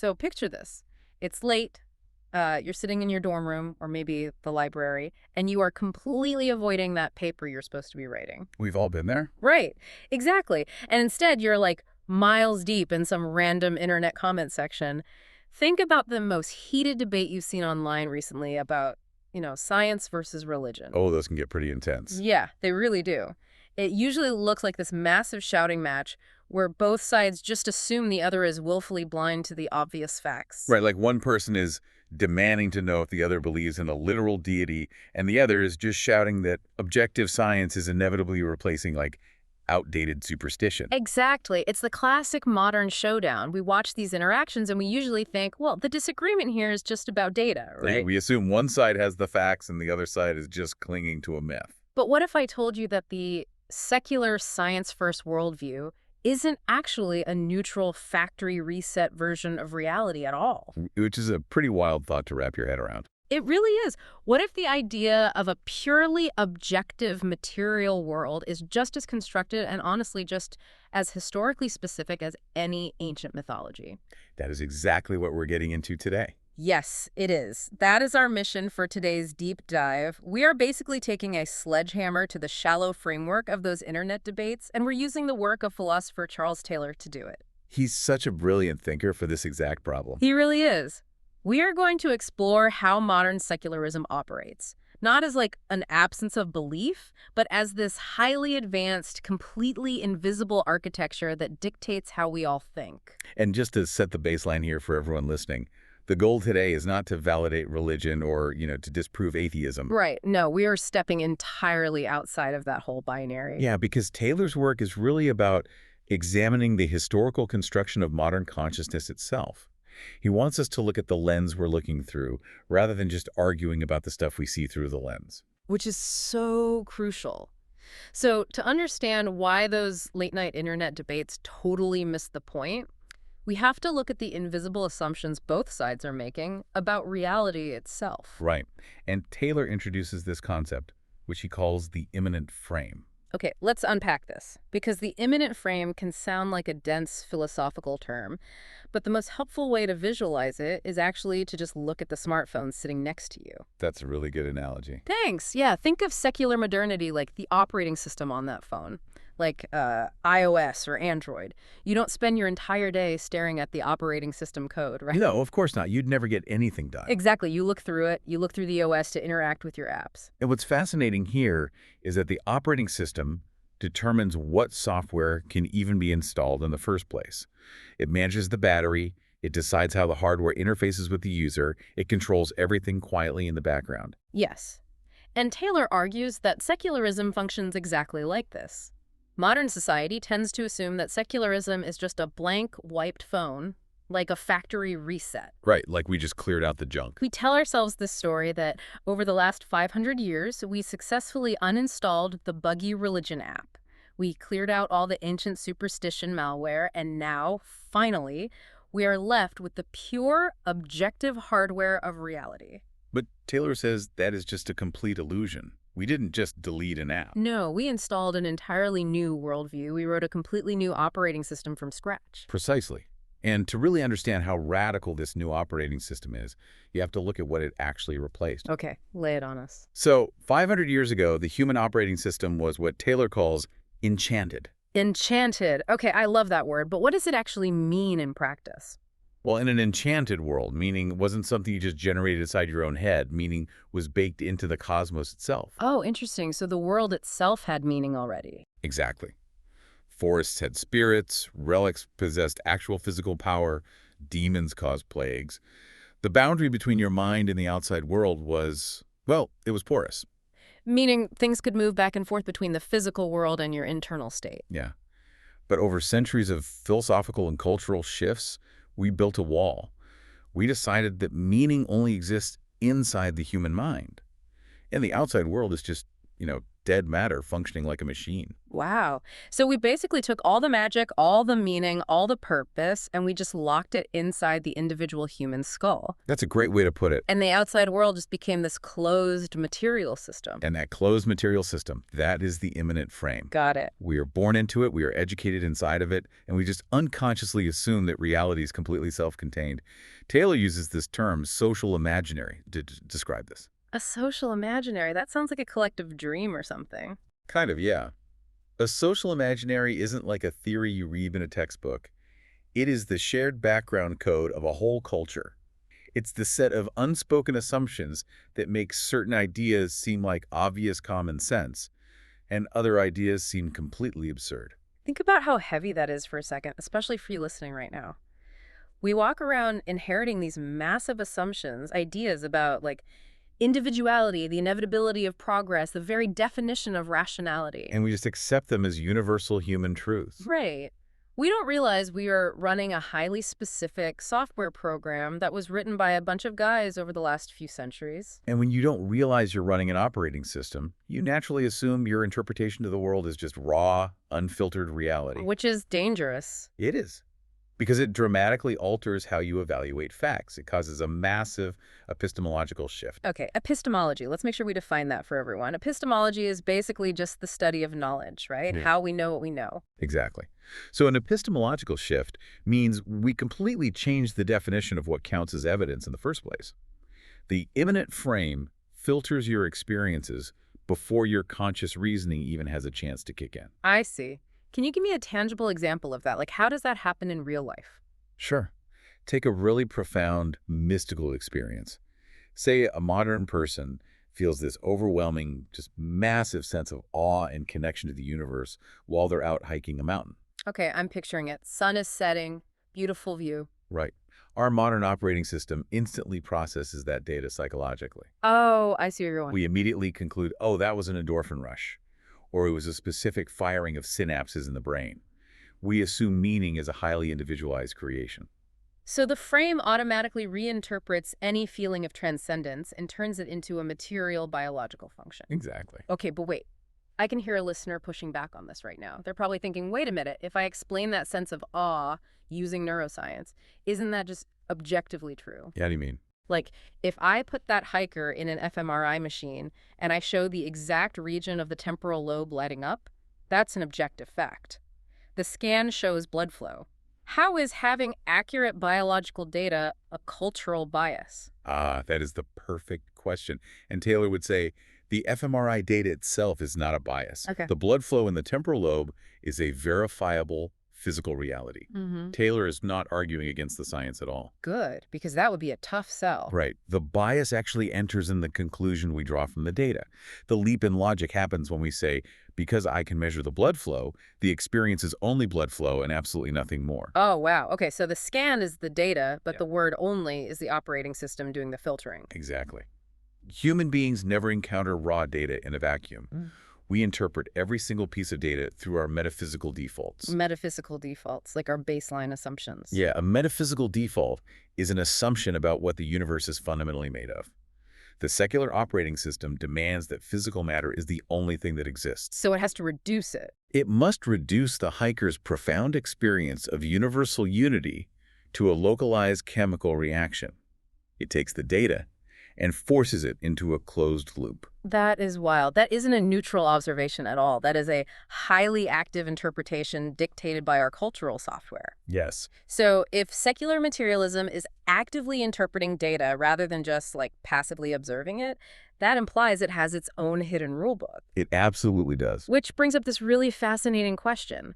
So picture this. It's late. You're sitting in your dorm room or maybe the library, and you are completely avoiding that paper you're supposed to be writing. We've all been there. Right. Exactly. And instead, you're like miles deep in some random internet comment section. Think about the most heated debate you've seen online recently about, science versus religion. Oh, those can get pretty intense. Yeah, they really do. It usually looks like this massive shouting match where both sides just assume the other is willfully blind to the obvious facts. Right, like one person is demanding to know if the other believes in a literal deity, and the other is just shouting that objective science is inevitably replacing, like, outdated superstition. Exactly. It's the classic modern showdown. We watch these interactions and we usually think, well, the disagreement here is just about data, right? We assume one side has the facts and the other side is just clinging to a myth. But what if I told you that the secular science-first worldview isn't actually a neutral factory reset version of reality at all? Which is a pretty wild thought to wrap your head around. It really is. What if the idea of a purely objective material world is just as constructed and honestly just as historically specific as any ancient mythology? That is exactly what we're getting into today. Yes, it is. That is our mission for today's deep dive. We are basically taking a sledgehammer to the shallow framework of those internet debates, and we're using the work of philosopher Charles Taylor to do it. He's such a brilliant thinker for this exact problem. He really is. We are going to explore how modern secularism operates, not as like an absence of belief, but as this highly advanced, completely invisible architecture that dictates how we all think. And just to set the baseline here for everyone listening, the goal today is not to validate religion or, to disprove atheism. Right. No, we are stepping entirely outside of that whole binary. Yeah, because Taylor's work is really about examining the historical construction of modern consciousness itself. He wants us to look at the lens we're looking through, rather than just arguing about the stuff we see through the lens. Which is so crucial. So to understand why those late-night internet debates totally miss the point, we have to look at the invisible assumptions both sides are making about reality itself. Right. And Taylor introduces this concept, which he calls the immanent frame. Okay, let's unpack this, because the immanent frame can sound like a dense philosophical term, but the most helpful way to visualize it is actually to just look at the smartphone sitting next to you. That's a really good analogy. Thanks. Yeah, think of secular modernity like the operating system on that phone, like iOS or Android. You don't spend your entire day staring at the operating system code, right? No, of course not. You'd never get anything done. Exactly. You look through it. You look through the OS to interact with your apps. And what's fascinating here is that the operating system determines what software can even be installed in the first place. It manages the battery, it decides how the hardware interfaces with the user, it controls everything quietly in the background. Yes. And Taylor argues that secularism functions exactly like this. Modern society tends to assume that secularism is just a blank, wiped phone, like a factory reset. Right, like we just cleared out the junk. We tell ourselves this story that over the last 500 years, we successfully uninstalled the buggy religion app. We cleared out all the ancient superstition malware, and now, finally, we are left with the pure, objective hardware of reality. But Taylor says that is just a complete illusion. We didn't just delete an app. No, we installed an entirely new worldview. We wrote a completely new operating system from scratch. Precisely. And to really understand how radical this new operating system is, you have to look at what it actually replaced. Okay, lay it on us. So, 500 years ago, the human operating system was what Taylor calls enchanted. Enchanted. Okay, I love that word, but what does it actually mean in practice? Well, in an enchanted world, meaning wasn't something you just generated inside your own head, meaning was baked into the cosmos itself. Oh, interesting. So the world itself had meaning already. Exactly. Forests had spirits, relics possessed actual physical power, demons caused plagues. The boundary between your mind and the outside world was, well, it was porous. Meaning things could move back and forth between the physical world and your internal state. Yeah. But over centuries of philosophical and cultural shifts, we built a wall. We decided that meaning only exists inside the human mind. And the outside world is just, dead matter functioning like a machine. Wow. So we basically took all the magic, all the meaning, all the purpose, and we just locked it inside the individual human skull. That's a great way to put it. And the outside world just became this closed material system. And that closed material system, that is the immanent frame. Got it. We are born into it, we are educated inside of it, and we just unconsciously assume that reality is completely self-contained. Taylor uses this term, social imaginary, to describe this. A social imaginary. That sounds like a collective dream or something. Kind of, yeah. A social imaginary isn't like a theory you read in a textbook. It is the shared background code of a whole culture. It's the set of unspoken assumptions that make certain ideas seem like obvious common sense, and other ideas seem completely absurd. Think about how heavy that is for a second, especially for you listening right now. We walk around inheriting these massive assumptions, ideas about, like, individuality, the inevitability of progress, the very definition of rationality. And we just accept them as universal human truths. Right. We don't realize we are running a highly specific software program that was written by a bunch of guys over the last few centuries. And when you don't realize you're running an operating system, you naturally assume your interpretation of the world is just raw, unfiltered reality. Which is dangerous. It is. Because it dramatically alters how you evaluate facts. It causes a massive epistemological shift. Okay, epistemology. Let's make sure we define that for everyone. Epistemology is basically just the study of knowledge, right? Yeah. How we know what we know. Exactly. So an epistemological shift means we completely change the definition of what counts as evidence in the first place. The immanent frame filters your experiences before your conscious reasoning even has a chance to kick in. I see. Can you give me a tangible example of that? Like, how does that happen in real life? Sure. Take a really profound mystical experience. Say a modern person feels this overwhelming, just massive sense of awe and connection to the universe while they're out hiking a mountain. Okay, I'm picturing it. Sun is setting, beautiful view. Right. Our modern operating system instantly processes that data psychologically. Oh, I see where you're going. We immediately conclude, oh, that was an endorphin rush, or it was a specific firing of synapses in the brain. We assume meaning is a highly individualized creation. So the frame automatically reinterprets any feeling of transcendence and turns it into a material biological function. Exactly. Okay, but wait. I can hear a listener pushing back on this right now. They're probably thinking, wait a minute, if I explain that sense of awe using neuroscience, isn't that just objectively true? Yeah, what do you mean? Like, if I put that hiker in an fMRI machine and I show the exact region of the temporal lobe lighting up, that's an objective fact. The scan shows blood flow. How is having accurate biological data a cultural bias? Ah, that is the perfect question. And Taylor would say, the fMRI data itself is not a bias. Okay. The blood flow in the temporal lobe is a verifiable physical reality. Taylor is not arguing against the science at all. Good, because that would be a tough sell. Right. The bias actually enters in the conclusion we draw from the data. The leap in logic happens when we say, because I can measure the blood flow, the experience is only blood flow and absolutely nothing more. Oh, wow. Okay, so the scan is the data, but Yeah. the word only is the operating system doing the filtering. Exactly. Human beings never encounter raw data in a vacuum. We interpret every single piece of data through our metaphysical defaults. Metaphysical defaults, like our baseline assumptions. Yeah, a metaphysical default is an assumption about what the universe is fundamentally made of. The secular operating system demands that physical matter is the only thing that exists. So it has to reduce it. It must reduce the hiker's profound experience of universal unity to a localized chemical reaction. It takes the data and forces it into a closed loop. That is wild. That isn't a neutral observation at all. That is a highly active interpretation dictated by our cultural software. Yes. So if secular materialism is actively interpreting data rather than just like passively observing it, that implies it has its own hidden rulebook. It absolutely does. Which brings up this really fascinating question.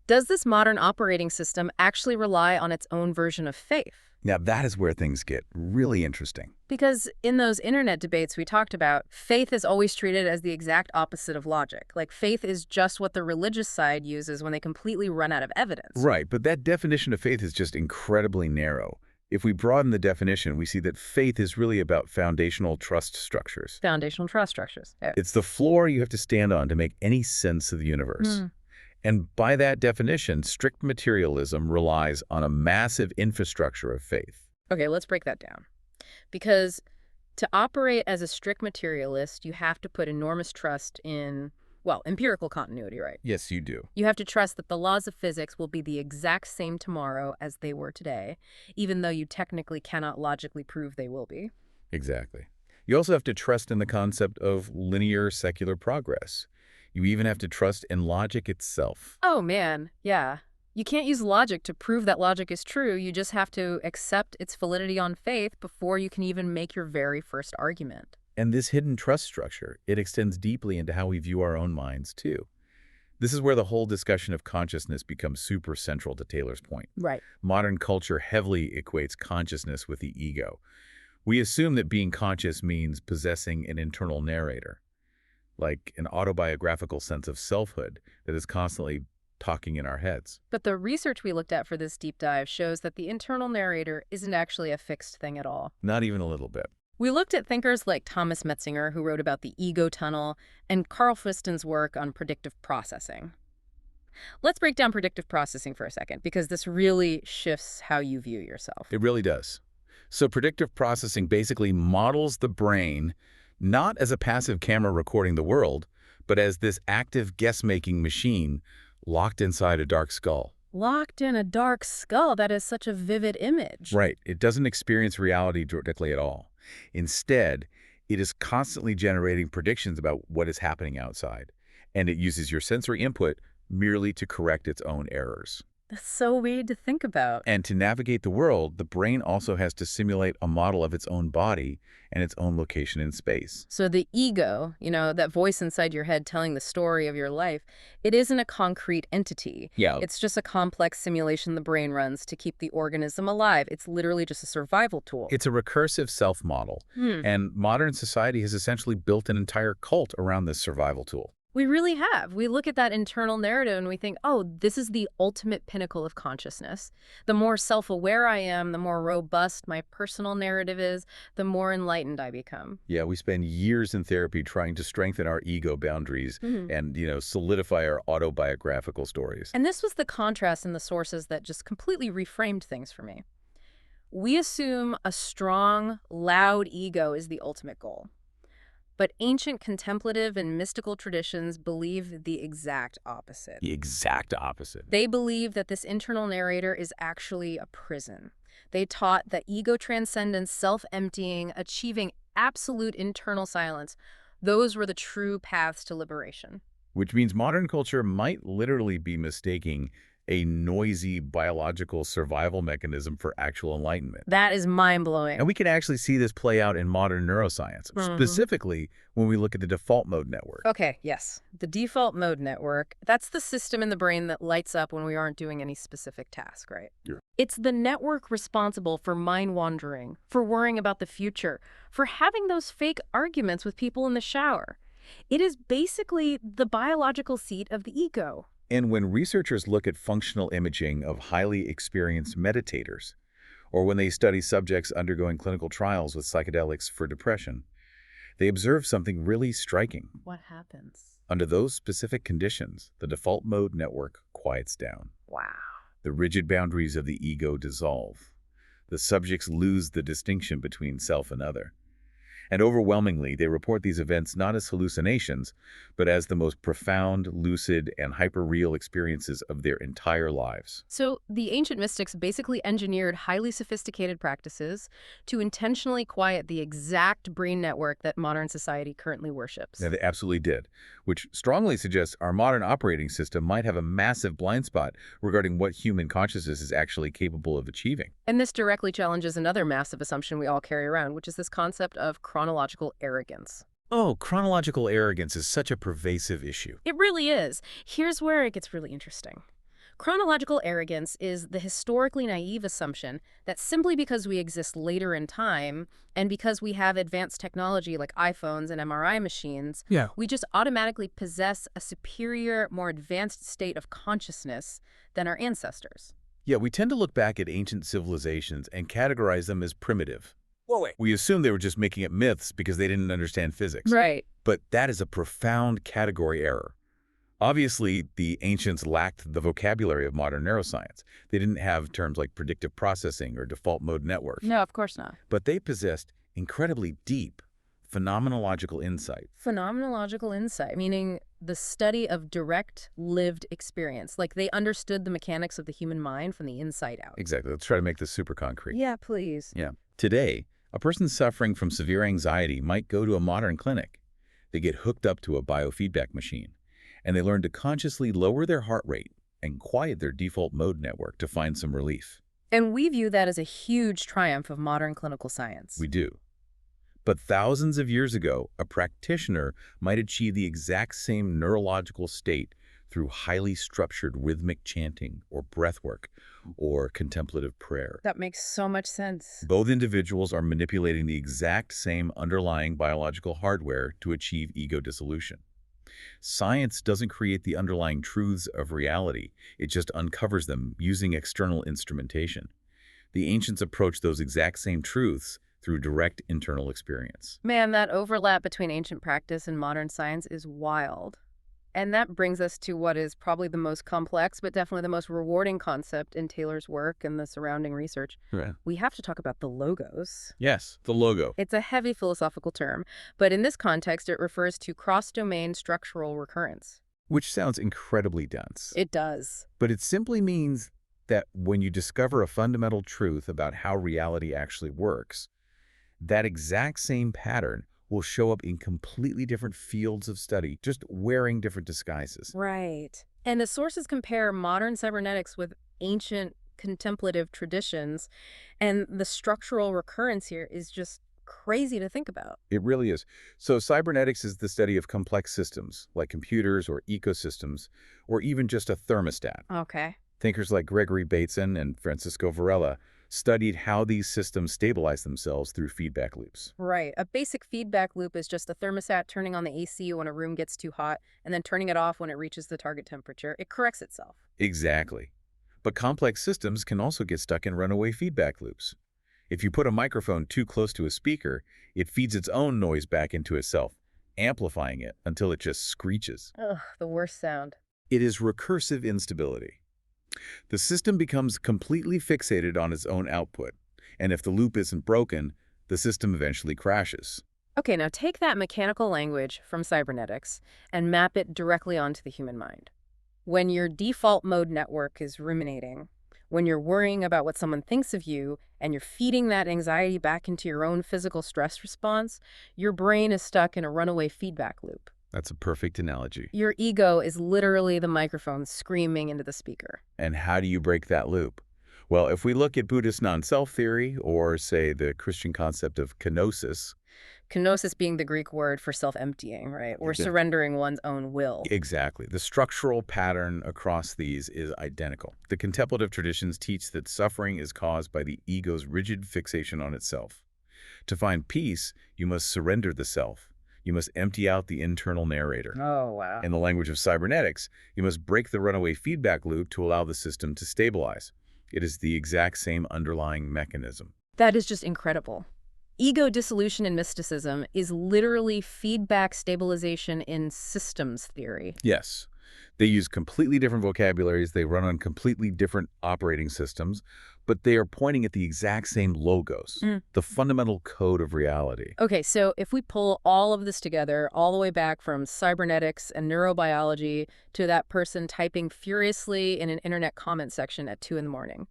Does this modern operating system actually rely on its own version of faith? Now that is where things get really interesting. Because in those internet debates we talked about, faith is always treated as the exact opposite of logic. Like, faith is just what the religious side uses when they completely run out of evidence. Right, but that definition of faith is just incredibly narrow. If we broaden the definition, we see that faith is really about foundational trust structures. Foundational trust structures. Yeah. It's the floor you have to stand on to make any sense of the universe. And by that definition, strict materialism relies on a massive infrastructure of faith. Okay, let's break that down. Because To operate as a strict materialist, you have to put enormous trust in, well, empirical continuity, right? Yes, you do. You have to trust that the laws of physics will be the exact same tomorrow as they were today, even though you technically cannot logically prove they will be. Exactly. You also have to trust in the concept of linear secular progress. You even have to trust in logic itself. Oh, man, yeah. You can't use logic to prove that logic is true. You just have to accept its validity on faith before you can even make your very first argument. And this hidden trust structure, it extends deeply into how we view our own minds, too. This is where the whole discussion of consciousness becomes super central to Taylor's point. Right. Modern culture heavily equates consciousness with the ego. We assume that being conscious means possessing an internal narrator, like an autobiographical sense of selfhood that is constantly talking in our heads. But the research we looked at for this deep dive shows that the internal narrator isn't actually a fixed thing at all. Not even a little bit. We looked at thinkers like Thomas Metzinger, who wrote about the ego tunnel, and Carl Friston's work on predictive processing. Let's break down predictive processing for a second, because this really shifts how you view yourself. It really does. So predictive processing basically models the brain not as a passive camera recording the world, but as this active guess-making machine locked inside a dark skull. Locked in a dark skull, that is such a vivid image. Right. It doesn't experience reality directly at all. Instead, it is constantly generating predictions about what is happening outside, and it uses your sensory input merely to correct its own errors. That's so weird to think about. And to navigate the world, the brain also has to simulate a model of its own body and its own location in space. So the ego, that voice inside your head telling the story of your life, it isn't a concrete entity. Yeah. It's just a complex simulation the brain runs to keep the organism alive. It's literally just a survival tool. It's a recursive self-model, and modern society has essentially built an entire cult around this survival tool. We really have. We look at that internal narrative and we think, oh, this is the ultimate pinnacle of consciousness. The more self-aware I am, the more robust my personal narrative is, the more enlightened I become. Yeah, we spend years in therapy trying to strengthen our ego boundaries and, solidify our autobiographical stories. And this was the contrast in the sources that just completely reframed things for me. We assume a strong, loud ego is the ultimate goal. But ancient contemplative and mystical traditions believe the exact opposite. The exact opposite. They believe that this internal narrator is actually a prison. They taught that ego transcendence, self-emptying, achieving absolute internal silence, those were the true paths to liberation. Which means modern culture might literally be mistaking a noisy biological survival mechanism for actual enlightenment. That is mind-blowing. And we can actually see this play out in modern neuroscience, specifically when we look at the default mode network. Okay, yes. The default mode network, that's the system in the brain that lights up when we aren't doing any specific task, right? Yeah. It's the network responsible for mind wandering, for worrying about the future, for having those fake arguments with people in the shower. It is basically the biological seat of the ego. And when researchers look at functional imaging of highly experienced meditators, or when they study subjects undergoing clinical trials with psychedelics for depression, they observe something really striking. What happens? Under those specific conditions, the default mode network quiets down. Wow. The rigid boundaries of the ego dissolve. The subjects lose the distinction between self and other. And overwhelmingly, they report these events not as hallucinations, but as the most profound, lucid, and hyper-real experiences of their entire lives. So the ancient mystics basically engineered highly sophisticated practices to intentionally quiet the exact brain network that modern society currently worships. Yeah, they absolutely did, which strongly suggests our modern operating system might have a massive blind spot regarding what human consciousness is actually capable of achieving. And this directly challenges another massive assumption we all carry around, which is this concept of chronological arrogance. Oh, chronological arrogance is such a pervasive issue. It really is. Here's where it gets really interesting. Chronological arrogance is the historically naive assumption that simply because we exist later in time and because we have advanced technology like iPhones and MRI machines, we just automatically possess a superior, more advanced state of consciousness than our ancestors. Yeah, we tend to look back at ancient civilizations and categorize them as primitive. We assume they were just making up myths because they didn't understand physics. Right. But that is a profound category error. Obviously, the ancients lacked the vocabulary of modern neuroscience. They didn't have terms like predictive processing or default mode network. No, of course not. But they possessed incredibly deep, phenomenological insight. Phenomenological insight, meaning the study of direct lived experience. Like they understood the mechanics of the human mind from the inside out. Exactly. Let's try to make this super concrete. Yeah, please. Yeah. Today, a person suffering from severe anxiety might go to a modern clinic. They get hooked up to a biofeedback machine, and they learn to consciously lower their heart rate and quiet their default mode network to find some relief. And we view that as a huge triumph of modern clinical science. We do. But thousands of years ago, a practitioner might achieve the exact same neurological state through highly structured rhythmic chanting or breathwork or contemplative prayer. That makes so much sense. Both individuals are manipulating the exact same underlying biological hardware to achieve ego dissolution. Science doesn't create the underlying truths of reality, it just uncovers them using external instrumentation. The ancients approached those exact same truths through direct internal experience. Man, that overlap between ancient practice and modern science is wild. And that brings us to what is probably the most complex, but definitely the most rewarding concept in Taylor's work and the surrounding research. Right. We have to talk about the logos. Yes, the logo. It's a heavy philosophical term, but in this context, it refers to cross-domain structural recurrence. Which sounds incredibly dense. It does. But it simply means that when you discover a fundamental truth about how reality actually works, that exact same pattern will show up in completely different fields of study, just wearing different disguises. Right. And the sources compare modern cybernetics with ancient contemplative traditions, and the structural recurrence here is just crazy to think about. It really is. So cybernetics is the study of complex systems, like computers or ecosystems, or even just a thermostat. Okay. Thinkers like Gregory Bateson and Francisco Varela studied how these systems stabilize themselves through feedback loops. Right. A basic feedback loop is just a thermostat turning on the AC when a room gets too hot and then turning it off when it reaches the target temperature. It corrects itself. Exactly. But complex systems can also get stuck in runaway feedback loops. If you put a microphone too close to a speaker, it feeds its own noise back into itself, amplifying it until it just screeches. Ugh, the worst sound. It is recursive instability. The system becomes completely fixated on its own output, and if the loop isn't broken, the system eventually crashes. Okay, now take that mechanical language from cybernetics and map it directly onto the human mind. When your default mode network is ruminating, when you're worrying about what someone thinks of you and you're feeding that anxiety back into your own physical stress response, your brain is stuck in a runaway feedback loop. That's a perfect analogy. Your ego is literally the microphone screaming into the speaker. And how do you break that loop? Well, if we look at Buddhist non-self theory, or say the Christian concept of kenosis. Kenosis being the Greek word for self-emptying, right? Or surrendering one's own will. Exactly. The structural pattern across these is identical. The contemplative traditions teach that suffering is caused by the ego's rigid fixation on itself. To find peace, you must surrender the self. You must empty out the internal narrator. Oh, wow. In the language of cybernetics, you must break the runaway feedback loop to allow the system to stabilize. It is the exact same underlying mechanism. That is just incredible. Ego dissolution in mysticism is literally feedback stabilization in systems theory. Yes. They use completely different vocabularies, they run on completely different operating systems, but they are pointing at the exact same logos, the fundamental code of reality. Okay, so if we pull all of this together, all the way back from cybernetics and neurobiology to that person typing furiously in an internet comment section at 2 in the morning.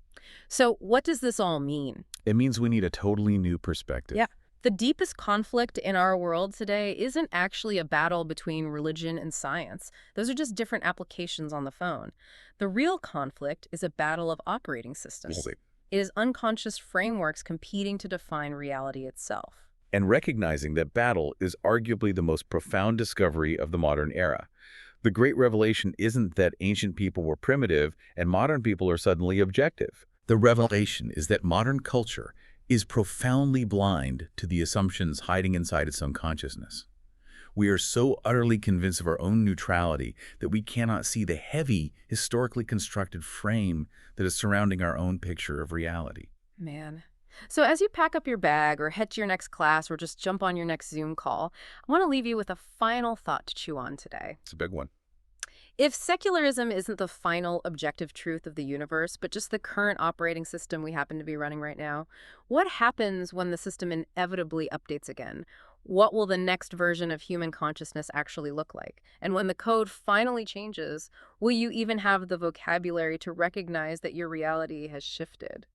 So what does this all mean? It means we need a totally new perspective. Yeah. The deepest conflict in our world today isn't actually a battle between religion and science. Those are just different applications on the phone. The real conflict is a battle of operating systems. It is unconscious frameworks competing to define reality itself. And recognizing that battle is arguably the most profound discovery of the modern era. The great revelation isn't that ancient people were primitive and modern people are suddenly objective. The revelation is that modern culture is profoundly blind to the assumptions hiding inside its own consciousness. We are so utterly convinced of our own neutrality that we cannot see the heavy, historically constructed frame that is surrounding our own picture of reality. Man. So as you pack up your bag or head to your next class or just jump on your next Zoom call, I want to leave you with a final thought to chew on today. It's a big one. If secularism isn't the final objective truth of the universe, but just the current operating system we happen to be running right now, what happens when the system inevitably updates again? What will the next version of human consciousness actually look like? And when the code finally changes, will you even have the vocabulary to recognize that your reality has shifted?